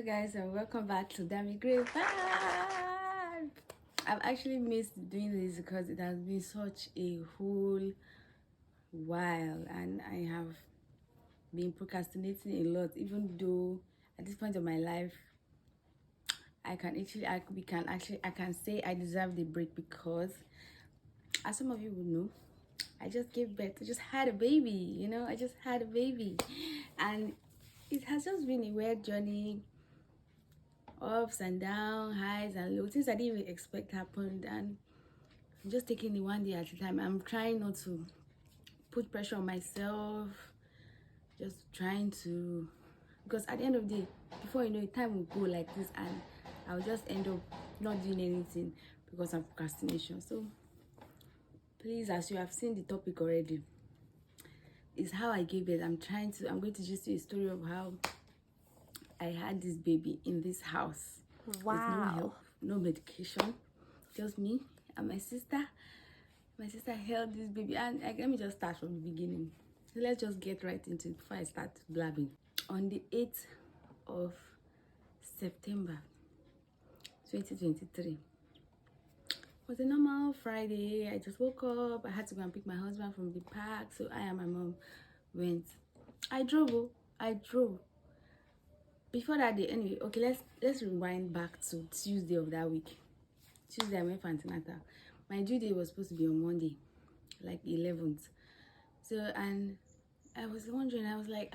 Hello guys and welcome back to Dami Grave Vibe. I've actually missed doing this because it has been such a whole while and I have been procrastinating a lot, even though at this point of my life I can say I deserve the break because, as some of you would know, I just gave birth. I just had a baby, I just had a baby. And it has just been a weird journey, ups and downs, highs and lows, things I didn't even expect happened, and I'm just taking it one day at a time. I'm trying not to put pressure on myself, just trying to, because at the end of the day, before you know it, time will go like this and I'll just end up not doing anything because of procrastination. So please, as you have seen the topic already, is how I gave it. I'm going to just do a story of how I had this baby in this house. Wow. With no help, no medication, just me and my sister. My sister held this baby, and let me just start from the beginning. So let's just get right into it before I start blabbing. On the 8th of September 2023, it was a normal Friday. I just woke up. I had to go and pick my husband from the park, so I and my mom went. I drove. Before that day, anyway, okay, let's rewind back to Tuesday of that week. Tuesday I went for antenatal. My due date was supposed to be on Monday, like 11th. So, and I was wondering, I was like,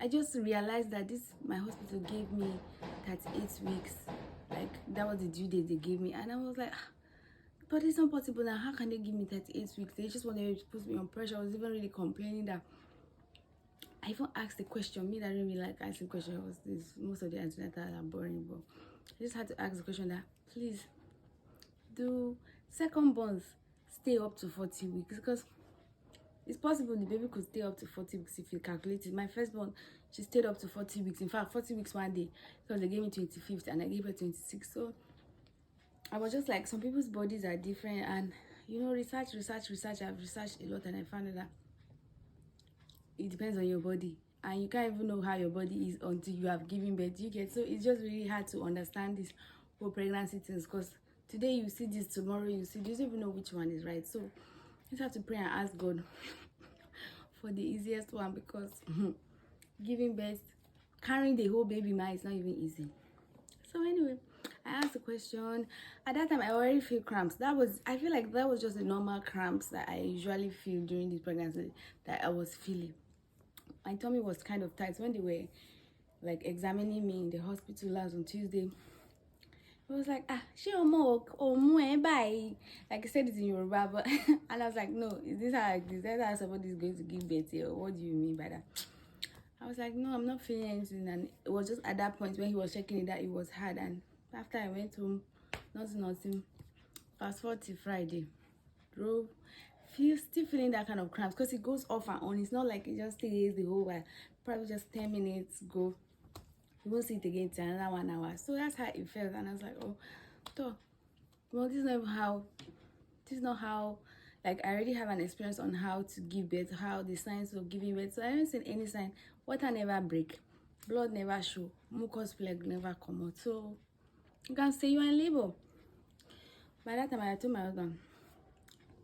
I just realized that my hospital gave me 38 weeks. Like, that was the due date they gave me. And I was like, but it's not possible now. How can they give me 38 weeks? They just wanted to put me on pressure. I was even really complaining that I even asked the question. Me that didn't really like asking questions. Most of the antenatal are boring, but I just had to ask the question that, please, do second borns stay up to 40 weeks? Because it's possible the baby could stay up to 40 weeks if you calculate it. My firstborn, she stayed up to 40 weeks. In fact, 40 weeks one day, because they gave me 25th and I gave her 26. So I was just like, some people's bodies are different, and research. I've researched a lot and I found out that it depends on your body, and you can't even know how your body is until you have given birth. You get, so it's just really hard to understand this whole pregnancy things, because today you see this, tomorrow you see this, you don't even know which one is right. So you just have to pray and ask God for the easiest one, because giving birth, carrying the whole baby man is not even easy. So anyway, I asked the question. At that time I already feel cramps. I feel like that was just the normal cramps that I usually feel during this pregnancy that I was feeling. My tummy was kind of tight when they were like examining me in the hospital last on Tuesday. It was like, she bye. Like I said it in Yoruba, but and I was like, no, is this how somebody is going to give birth here? Or what do you mean by that? I was like, no, I'm not feeling anything. And it was just at that point when he was checking it that it was hard. And after I went home, nothing. Fast forward to Friday, drove, still feeling that kind of cramps, because it goes off and on. It's not like it just stays the whole while. Probably just 10 minutes go. You won't see it again till another 1 hour. So that's how it felt. And I was like, oh, so, well, this is not how, like, I already have an experience on how to give birth, how the signs of giving birth. So I haven't seen any sign. Water never break, blood never show, mucus plug never come out. So you can say you're in labor. By that time, I told my husband,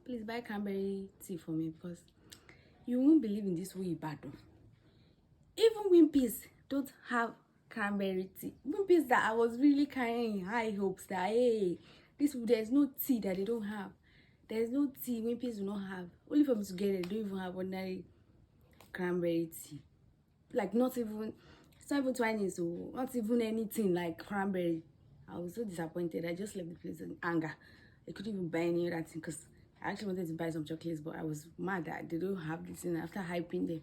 please buy cranberry tea for me, because you won't believe in this way bad. Even Wimpies don't have cranberry tea. Wimpies that I was really carrying high hopes that, hey, there's no tea that they don't have. There's no tea Wimpies do not have. Only for me to get it, they don't even have ordinary cranberry tea. Like, it's not even Twinings, so not even anything like cranberry. I was so disappointed. I just left the place in anger. I couldn't even buy any other thing, because I actually wanted to buy some chocolates, but I was mad that they don't have this thing after hyping them.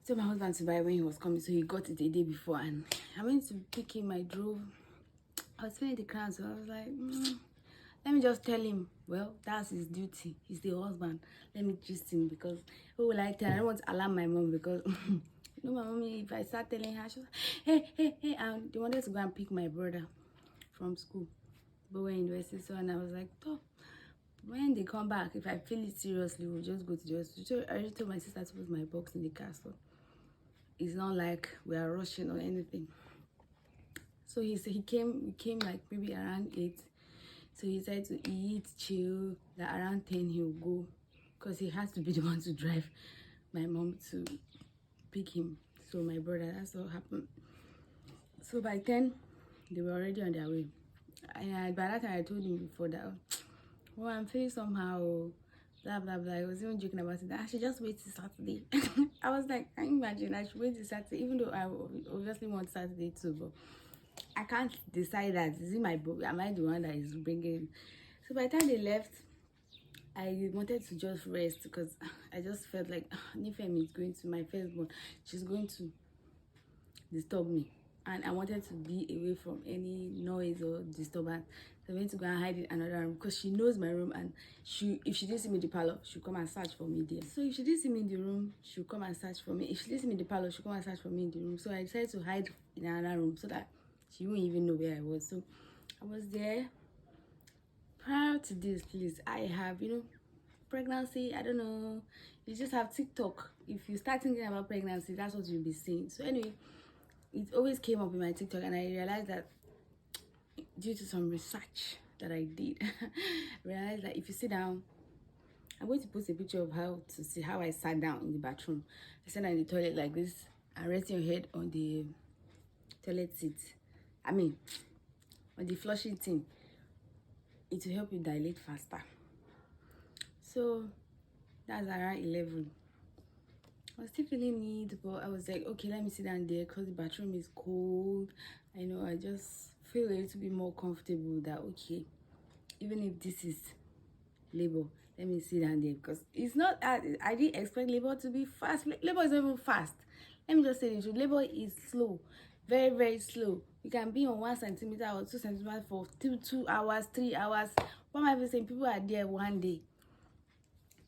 So my husband to buy when he was coming, so he got it a day before, and I went to pick him. I drove. I was feeling the cramps, so I was like, let me just tell him, well, that's his duty. He's the husband. Let me gist him, because who will I tell? I don't want to alarm my mom, because my mommy, if I start telling her, she's like, hey, and they wanted to go and pick my brother from school, but we're in university. So, and I was like, oh, when they come back, if I feel it seriously, we'll just go to the hospital. So I already told my sister to put my box in the car. So it's not like we are rushing or anything. So he came like maybe around 8. So he said to eat, chill, that around 10 he'll go, because he has to be the one to drive my mom to pick him. So my brother, that's what happened. So by 10 they were already on their way. And by that time I told him before that, oh, I'm feeling somehow, blah blah blah. I was even joking about it, that I should just wait till Saturday. I was like, can you imagine, I should wait till Saturday, even though I obviously want Saturday too, but I can't decide that. Is it my book? Am I the one that is bringing? So by the time they left, I wanted to just rest, because I just felt like Nifemi is going to, my firstborn, she's going to disturb me, and I wanted to be away from any noise or disturbance. So I went to go and hide in another room, because she knows my room, and if she didn't see me in the parlor, she'll come and search for me there. So if she didn't see me in the room, she'll come and search for me. If she didn't see me in the parlor, she'll come and search for me in the room. So I decided to hide in another room so that she won't even know where I was. So I was there. Prior to this, please, I have, pregnancy, I don't know, you just have TikTok. If you start thinking about pregnancy, that's what you'll be seeing. So anyway, it always came up in my TikTok, and I realized that due to some research that I did, I realized that if you sit down, I'm going to post a picture of how to see how I sat down in the bathroom. I sat down in the toilet like this and resting your head on the toilet seat. I mean, on the flushing thing. It will help you dilate faster. So that's around 11. I was still feeling need, but I was like, okay, let me sit down there, because the bathroom is cold. I know, I just feel a little bit more comfortable that, okay, even if this is labor, let me sit down there, because it's not, I didn't expect labor to be fast. Labor is not even fast. Let me just say the truth. Labor is slow, very, very slow. You can be on 1 centimeter or 2 centimeters for 2 hours, 3 hours. What am I even saying? People are there one day.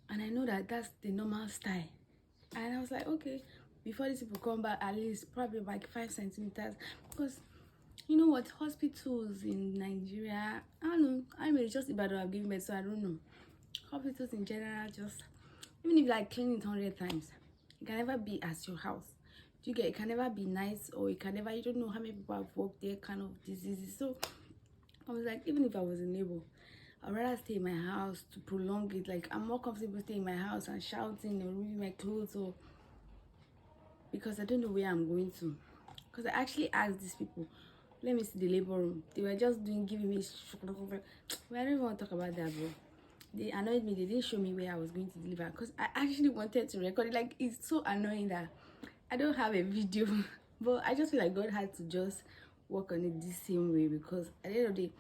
And I know that that's the normal style. And I was like, okay, before these people come back, at least probably like 5 centimeters. Because you know what, hospitals in Nigeria, I don't know, I mean, it's just about I've given birth, so I don't know. Hospitals in general, just, even if like clean it 100 times, it can never be as your house. Do you get it? Can never be nice, or it can never, you don't know how many people have worked there, kind of diseases. So I was like, even if I was in labor, I'd rather stay in my house to prolong it. Like, I'm more comfortable staying in my house and shouting or removing my clothes, or because I don't know where I'm going to. Because I actually asked these people, let me see the labor room. They were just giving me well, I don't even want to talk about that, bro. They annoyed me. They didn't show me where I was going to deliver, because I actually wanted to record it. Like, it's so annoying that I don't have a video. But I just feel like God had to just work on it this same way, because at the end of the day,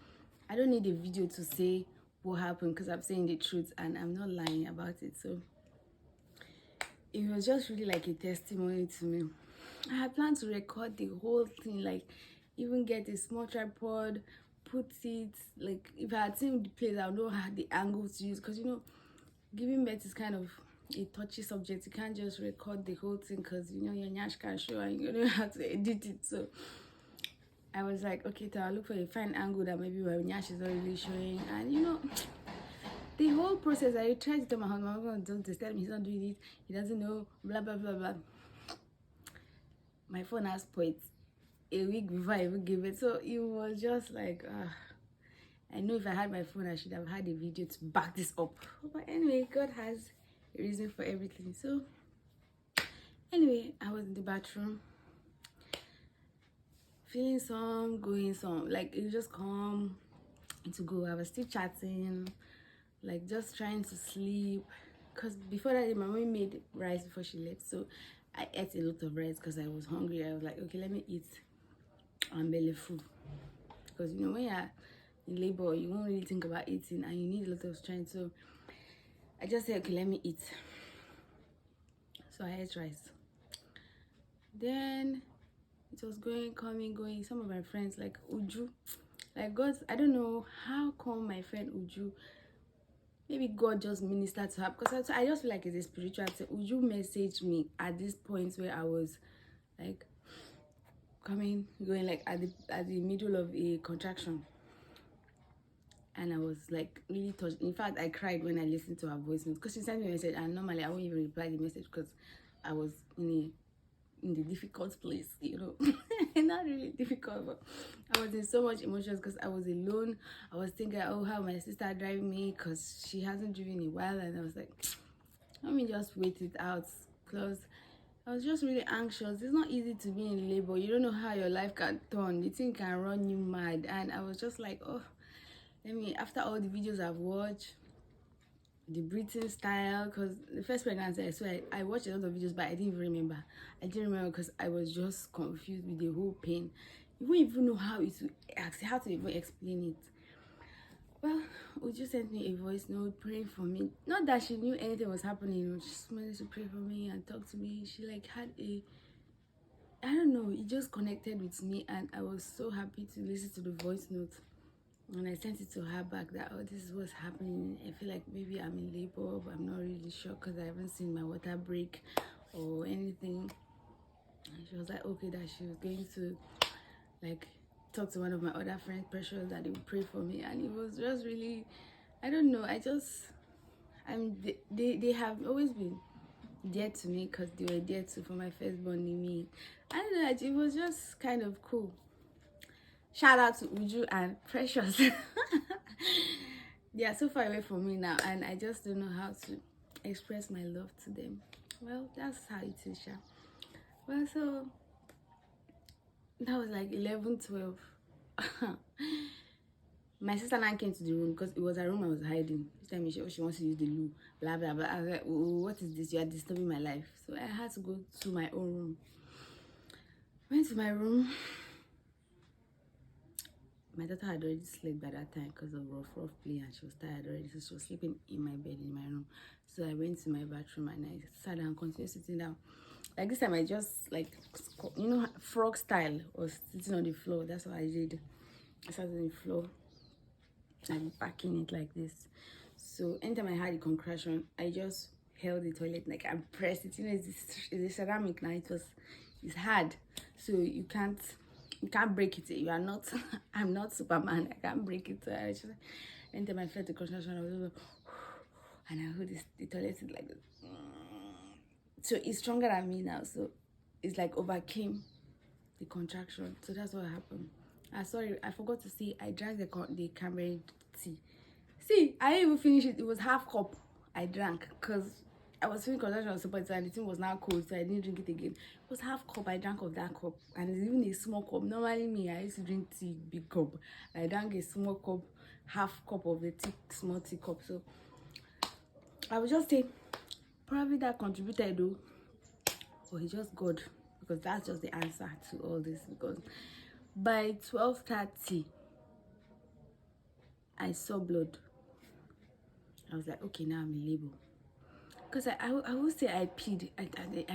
I don't need a video to say what happened, because I'm saying the truth and I'm not lying about it. So it was just really like a testimony to me. I had planned to record the whole thing, like even get a small tripod, put it, like if I had seen the place, I would know how the angle to use, because giving birth is kind of a touchy subject. You can't just record the whole thing, because your nyash can show and you don't know how to edit it. So I was like, okay, so I'll look for a fine angle that maybe my nyash is not really showing. And the whole process, I tried to tell my husband, don't tell me he's not doing it, he doesn't know, blah blah blah blah. My phone has spoiled a week before I even gave it. So it was just like, I know if I had my phone, I should have had a video to back this up. But anyway, God has a reason for everything. So anyway, I was in the bathroom, feeling some, going some. Like, it just come to go. I was still chatting, like just trying to sleep. Because before that, my mom made rice before she left. So I ate a lot of rice because I was hungry. I was like, okay, let me eat belly food. Because when you're in labor, you won't really think about eating and you need a lot of strength. So I just said, okay, let me eat. So I ate rice. Then it was going. Some of my friends, like Uju, like God, I don't know how come my friend Uju, maybe God just ministered to her, because I just feel like it's a spiritual thing. Uju messaged me at this point where I was like going like at the middle of a contraction, and I was like really touched. In fact, I cried when I listened to her voice note, because she sent me a message, and normally I won't even reply the message because I was in in the difficult place, you know. Not really difficult, but I was in so much emotions because I was alone. I was thinking, oh, how my sister drive me because she hasn't driven in a while, and I was like, let me just wait it out because I was just really anxious. It's not easy to be in labor. You don't know how your life can turn. The thing can run you mad, and I was just like, oh, let me. After all the videos I've watched, the breathing style, because the first pregnancy, I swear I watched a lot of videos, but I didn't even remember. I didn't remember because I was just confused with the whole pain. You won't even know how to even explain it. Well, Uju sent me a voice note praying for me. Not that she knew anything was happening, she just wanted to pray for me and talk to me. She like had a, I don't know, it just connected with me, and I was so happy to listen to the voice note. And I sent it to her back that, oh, this is what's happening. I feel like maybe I'm in labor, but I'm not really sure because I haven't seen my water break or anything. And she was like, okay, that she was going to like talk to one of my other friends, Precious, that they would pray for me. And it was just really, I don't know, they have always been dear to me because they were dear too for my firstborn, me. I don't know, it was just kind of cool. Shout out to Uju and Precious. They are so far away from me now, and I just don't know how to express my love to them. Well, that's how it is, Sha. Well, so that was like 11, 12. My sister now came to the room because it was her room I was hiding. She told me she wants to use the loo, blah blah blah. I was like, oh, what is this? You are disturbing my life. So I had to go to my own room. Went to my room. My daughter had already slept by that time because of rough play, and she was tired already, so she was sleeping in my bed in my room. So I went to my bathroom and I sat down, continued sitting down. Like this time I just like, you know, frog style, was sitting on the floor. That's what I did. I sat on the floor and backing it like this. So anytime I had a contraction, I just held the toilet like I pressed it. You know, it's a ceramic now. It's hard, so you can't break it. You are not I'm not Superman. I can't break it. So I just, anytime I felt the contraction, I was like, and I heard the toilet is like this. So it's stronger than me now, so it's like overcame the contraction. So that's what happened. Sorry, I forgot to say I drank the camera tea. See, I didn't even finish it. It was half cup I drank because I was feeling contraction on support, and the thing was now cold, so I didn't drink it again. It was half cup I drank of that cup, and it's even a small cup. Normally me, I used to drink tea big cup. I drank a small cup, half cup of the small tea cup. So I would just say probably that contributed though, but it's just God, because that's just the answer to all this. Because by 12:30 I saw blood. I was like, okay, now I'm in labor. Because I would say I peed. I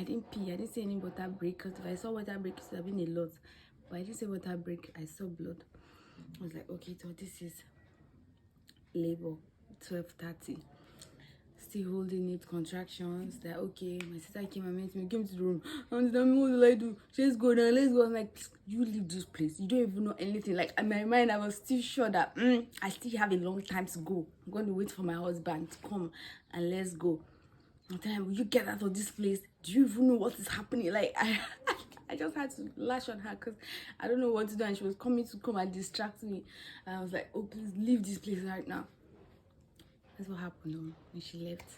didn't pee. I didn't see any water break. Because if I saw water break, it would have been a lot. But I didn't see water break. I saw blood. I was like, okay, so this is labor. 12:30. Still holding it, contractions. That okay. My sister came and met me. Came to the room. And tell me, what do I do? Let's go now. Let's go. I'm like, you leave this place. You don't even know anything. Like in my mind, I was still sure that I still have a long time to go. I'm going to wait for my husband to come and let's go. I'm telling her, will you get out of this place? Do you even know what is happening? Like, I just had to lash on her because I don't know what to do. And she was coming to come and distract me. And I was like, oh, please leave this place right now. That's what happened though. When she left,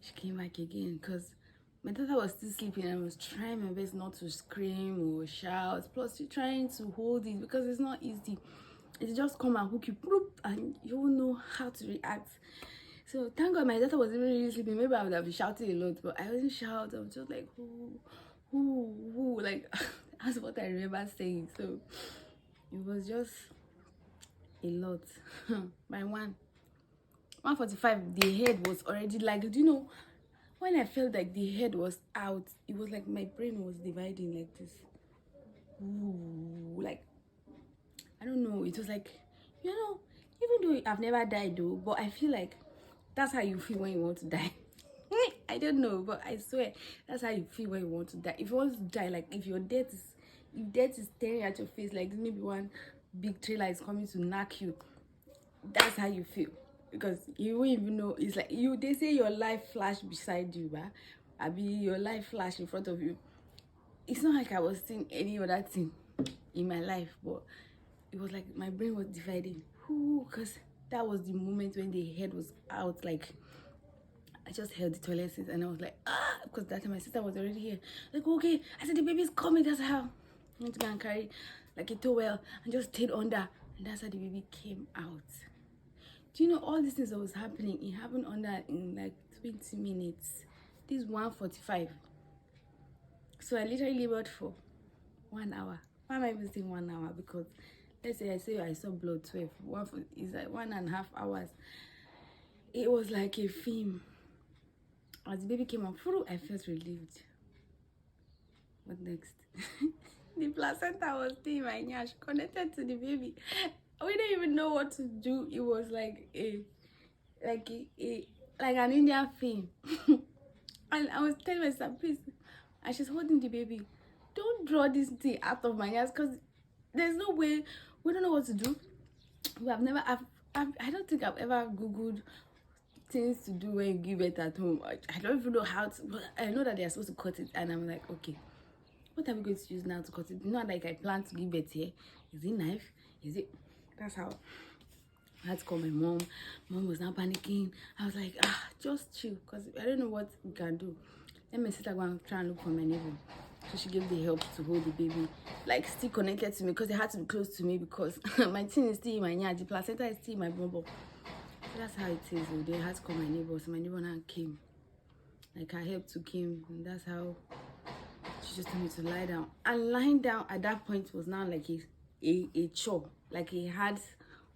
she came back again because my daughter was still sleeping, and I was trying my best not to scream or shout. Plus, you're trying to hold it because it's not easy. It just come and hook you, and you won't know how to react. So thank God my daughter wasn't really sleeping. Maybe I would have been shouting a lot, but I wasn't shouting. I was just like, who, like that's what I remember saying. So it was just a lot. By 1:45, the head was already like, do you know, when I felt like the head was out, it was like my brain was dividing like this. Ooh, like I don't know. It was like, you know, even though I've never died though, but I feel like that's how you feel when you want to die. I don't know, but I swear that's how you feel when you want to die. If you want to die, like if death is staring at your face, like maybe one big trailer is coming to knock you, that's how you feel. Because you won't even know. It's like they say your life flash beside you, I be your life flash in front of you. it's not like I was seeing any other thing in my life, but it was like my brain was dividing. Because that was the moment when the head was out. Like, I just held the toilet seat and I was like, because that time my sister was already here. Like, okay, I said the baby's coming. That's how I went to go and carry like a towel and just stayed under, and that's how the baby came out. Do you know all these things that was happening? It happened under in like 20 minutes. This is 1:45. So I literally labored for 1 hour. Why am I even saying 1 hour? Because let's say I saw blood 12. It's like 1.5 hours. It was like a film. As the baby came out, I felt relieved. What next? The placenta was still in my nyash, connected to the baby. We didn't even know what to do. It was like an Indian film. And I was telling myself, please, and she's holding the baby, don't draw this thing out of my nyash, because there's no way. We don't know what to do. I don't think I've ever Googled things to do when you give it at home. I don't even know how to. I know that they're supposed to cut it, and I'm like, okay, what are we going to use now to cut it? Not like I plan to give it here. Is it knife? Is it? That's how I had to call my mom. Mom was now panicking. I was like, just chill, because I don't know what we can do. Let me sit down and try and look for my neighbor. So she gave the help to hold the baby, like still connected to me, because they had to be close to me, because my thing is still in my nyash, the placenta is still in my bumble. So that's how it is. They had to call my neighbor. So my neighbor now came. Like, I helped to came, and that's how she just told me to lie down. And lying down at that point was now like a chore, like a hard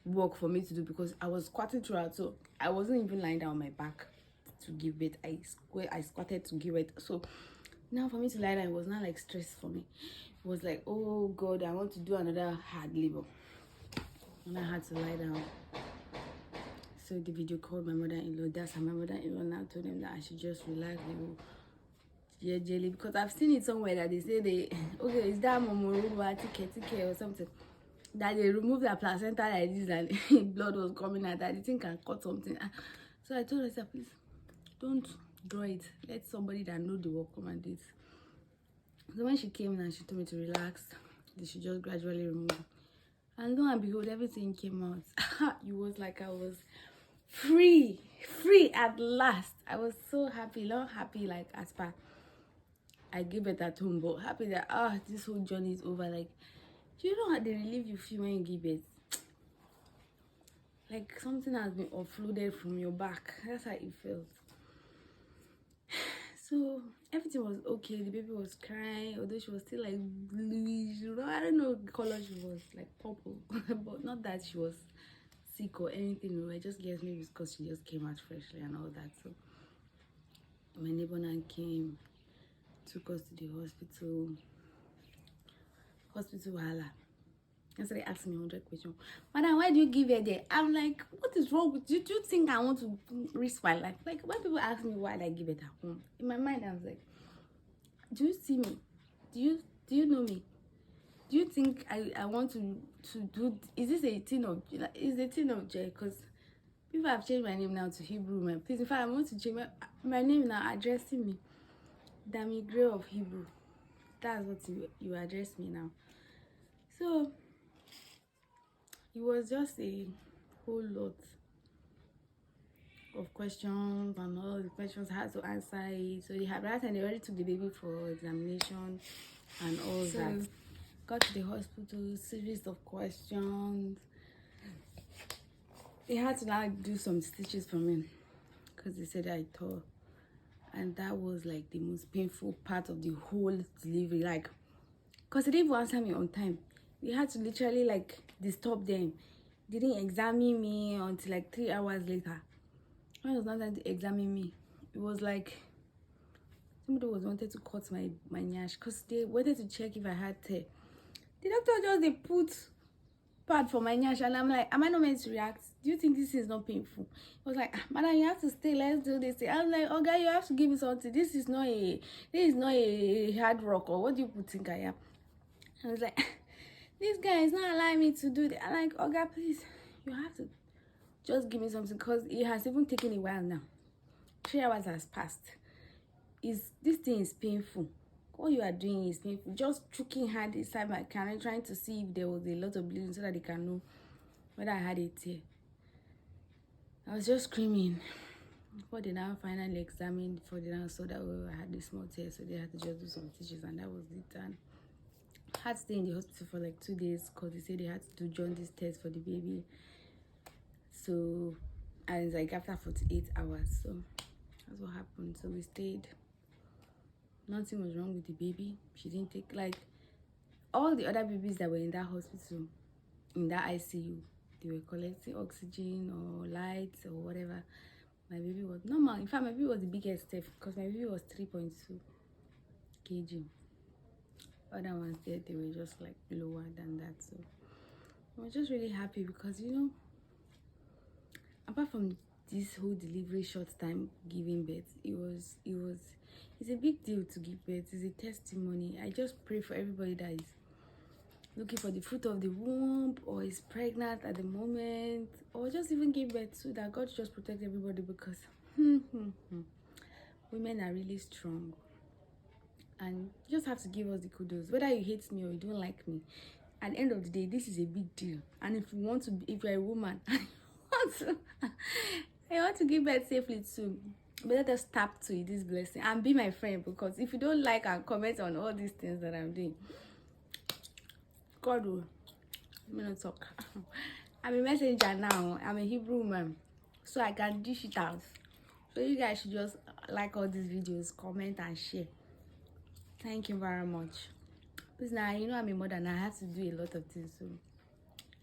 work for me to do, because I was squatting throughout, so I wasn't even lying down on my back to give birth. I squatted to give birth. So now for me to lie down, it was not like stress for me. It was like, oh God, I want to do another hard labor, and I had to lie down. So the video called my mother-in-law. That's how my mother-in-law now told them that I should just relax. Yeah, jelly, because I've seen it somewhere that they say okay, is that momoroba ticket or something, that they remove the placenta like this and blood was coming out, that the thing can cut something. So I told her, please don't draw it. Let somebody that know the work come and do it. So when she came and she told me to relax, they should just gradually remove it. And lo and behold, everything came out. It was like I was free at last. I was so happy, not happy like as per I gave it at home, but happy that this whole journey is over. Like, do you know how the relief you feel when you give it? Like something has been offloaded from your back. That's how it felt. So everything was okay. The baby was crying, although she was still like bluish. I don't know the color. She was like purple, but not that she was sick or anything. I just guess maybe because she just came out freshly and all that. So my neighbor now came, took us to the hospital. Hala. And so they asked me 100 questions. Madam, why do you give her there? I'm like, what is wrong with you? Do you think I want to risk my life? Like, when people ask me why I give it at home, in my mind I was like, do you see me? Do you know me? Do you think I want to do? Is this a thing of? Is a thing of joy? Because people have changed my name now to Hebrew. Man, please, in fact, I want to change my name now, addressing me Dami Gray of Hebrew. That's what you address me now. So it was just a whole lot of questions, and all the questions I had to answer it. So they had that, and they already took the baby for examination and all that. Got to the hospital, series of questions. They had to now do some stitches for me because they said I tore, and that was like the most painful part of the whole delivery. Like, because they didn't even answer me on time. We had to literally like disturb them. They didn't examine me until like 3 hours later. When it was not time to examine me, it was like somebody was wanted to cut my nyash because they wanted to check if I had tear. The doctor just they put pad for my nyash, and I'm like, am I not meant to react? Do you think this is not painful? It was like, madam, you have to stay, let's do this. I'm like, oh guy, you have to give me something. This is not a hard rock, or what do you think I am? I was like, this guy is not allowing me to do that. I'm like, oh God, please, you have to just give me something, because it has even taken a while now. 3 hours has passed. This thing is painful. All you are doing is painful. Just choking hard inside my canal, trying to see if there was a lot of bleeding so that they can know whether I had a tear. I was just screaming. Before they now finally examined, before they now saw that I had a small tear, so they had to just do some stitches, and that was it. And I had to stay in the hospital for like 2 days because they said they had to do jaundice test for the baby. So, and it's like after 48 hours. So that's what happened. So we stayed. Nothing was wrong with the baby. She didn't take, like, all the other babies that were in that hospital, in that ICU, they were collecting oxygen or lights or whatever. My baby was normal. In fact, my baby was the biggest step because my baby was 3.2 kg. Other ones there, they were just like lower than that. So I was just really happy because, you know, apart from this whole delivery short time giving birth, it's a big deal to give birth. It's a testimony. I just pray for everybody that is looking for the fruit of the womb or is pregnant at the moment or just even give birth, so that God just protect everybody, because women are really strong, and you just have to give us the kudos. Whether you hate me or you don't like me, at the end of the day, this is a big deal. And if you want to, if you're a woman I want to give birth safely too, but let us tap to this blessing and be my friend, because if you don't like and comment on all these things that I'm doing, God will, let me not talk. I'm a messenger now. I'm a Hebrew man, so I can dish it out. So you guys should just like all these videos, comment and share. Thank you very much. Because now, you know, I'm a mother and I have to do a lot of things, so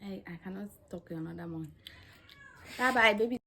I cannot talk to another one. Bye bye, baby.